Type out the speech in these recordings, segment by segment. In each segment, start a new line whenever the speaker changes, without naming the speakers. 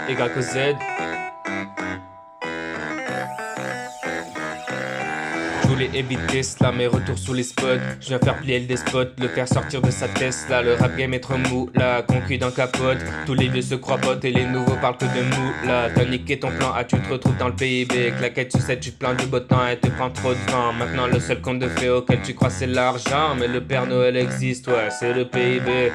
Y au Z. Je voulais éviter cela, mais retour sous les spots. Je viens faire plier le despote, le faire sortir de sa Tesla. Le rap game est trop mou, la concu dans capote. Tous les vieux se croient potes et les nouveaux parlent que de mou. Là, t'as niqué ton plan A, tu te retrouves dans le PIB. Claquette sucette, tu te plains du beau temps et te prends trop de vent. Maintenant, le seul compte de fait auquel tu crois, c'est l'argent. Mais le Père Noël existe, ouais, c'est le PIB.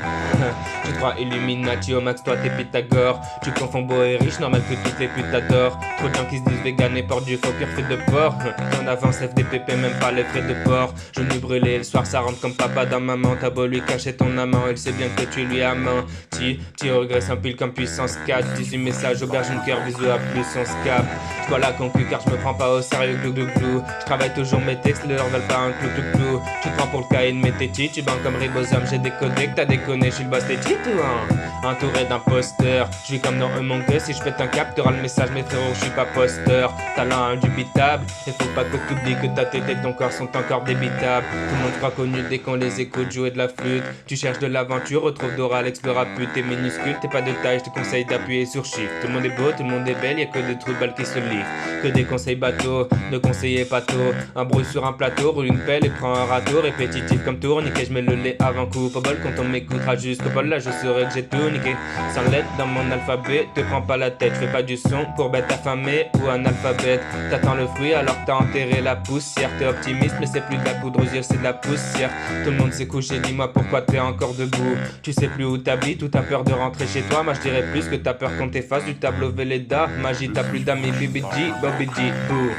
Tu te crois Illuminati, au max, toi t'es Pythagore. Tu confonds beau et riche, normal que toutes les putes t'adorent. Trop de gens qui se disent vegan et portent du faux pire fait de porc. En avance, FDPP, même pas les frais de port. Je lui brûlé, le soir ça rentre comme papa dans maman. T'as beau lui cacher ton amant, il sait bien que tu lui as menti. Petit regret sans pile comme puissance 4. 18 messages, auberge, une cœur, bisous à plus, on se capte. J'vois la concu car je me prends pas au sérieux, glou glou glou. Je travaille toujours mes textes, leur valent pas un clou clou clou. Tu te prends pour le caïn, mais t'es cheat, tu bandes comme ribosome. J'ai décodé que t'as déconné, je suis le boss, t'es cheat ou hein. Entouré d'imposteurs, je vis comme dans un manque. Si je pète un cap, t'auras le message, mes frérots, je suis pas posteur. Talent indubitable, et faut pas que t'oublies que ta tête et ton corps sont encore débitables. Tout le monde croit connu dès qu'on les écoute jouer de la flûte. Tu cherches de l'aventure, retrouve Doralex le rapute. T'es minuscule, t'es pas de taille, je te conseille d'appuyer sur shift. Tout le monde est beau, tout le monde est belle, y'a que des trous de balles qui se livrent. Que des conseils bateaux, de conseillers pato. Un brouille sur un plateau, roule une pelle et prends un râteau. Répétitif comme tourniquet, je mets le lait avant coup. Pas bol quand on m'écoutera jusqu'au bol, là je saurai que j'ai tout niqué. Sans lettre dans mon alphabet, te prends pas la tête. Je fais pas du son pour bête affamée ou un alphabet. T'attends le fruit alors que t'as enterré la poussière. T'es optimiste mais c'est plus de la poudre aux yeux, c'est de la poussière. Tout le monde s'est couché, dis-moi pourquoi t'es encore debout. Tu sais plus où t'habites ou t'as peur de rentrer chez toi. Moi je dirais plus que t'as peur qu'on t'efface du tableau Véleda. Magie, t'as plus d'amis, BBG, Bobby G, boo.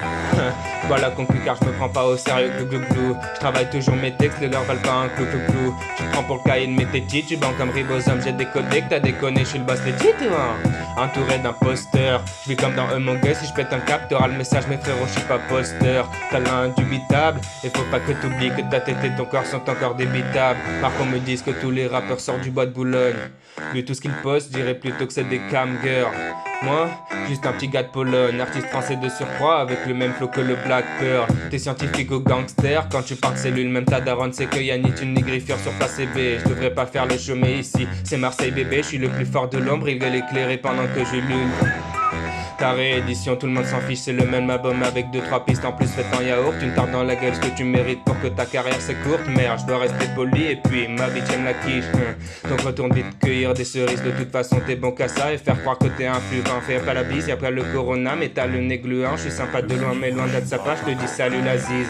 Voilà concu car je me prends pas au sérieux, glou glou glou. Je travaille toujours mes textes, les leurs valent pas un clou clou clou. Tu te prends pour le caïn mais t'es cheat, tu bandes comme ribosome. J'ai décodé que t'as déconné, je suis le boss, t'es cheat ou hein. Entouré d'imposteurs, je vis comme dans Among Us. Si je pète un cap, t'auras le message, mes frérots, je suis pas posteur. Talent indubitable, et faut pas que t'oublies que ta tête et ton corps sont encore débitables. Par contre me disent que tous les rappeurs sortent du bois de Boulogne. Vu tout ce qu'ils postent, je dirais plutôt que c'est des cam girls. Moi, juste un petit gars de Pologne, artiste français de surcroît avec le même flow que le Black Pearl. T'es scientifique ou gangster, quand tu parles de cellule, même ta daronne c'est que Yannick une négrifieur sur ta CB. Je devrais pas faire le chômé ici, c'est Marseille bébé, je suis le plus fort de l'ombre, il veut l'éclairer pendant que je lune. Ta réédition, tout le monde s'en fiche, c'est le même album avec 2-3 pistes en plus faites en yaourt. Une tarte dans la gueule, ce que tu mérites pour que ta carrière c'est courte. Merde, je dois rester poli et puis ma bitch aime la quiche. Donc retourne vite cueillir des cerises, de toute façon t'es bon qu'à ça. Et faire croire que t'es influent, fais pas la bise, y'a pas le corona. Mais t'as le nez gluant, je suis sympa de loin mais loin d'être sympa, je te dis salut la zise.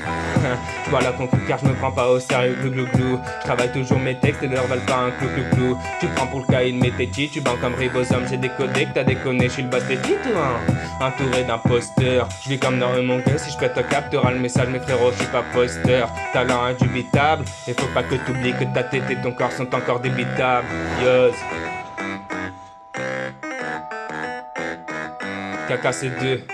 Je vois la concu car je me prends pas au sérieux, glou glou glou. Je travaille toujours mes textes et leur valent pas un clou clou clou. Tu te prends pour le caïn mais t'es cheat, tu bandes comme ribosome. J'ai décodé que t'as déconné, je suis le boss, t'es cheat ou hein. Entouré d'imposteurs, je vis comme dans un monde. Si je pète un cap, t'auras le message, mes frérots, je suis pas posteur. Talent indubitable, et faut pas que t'oublies que ta tête et ton corps sont encore débitables. Yoz KKC2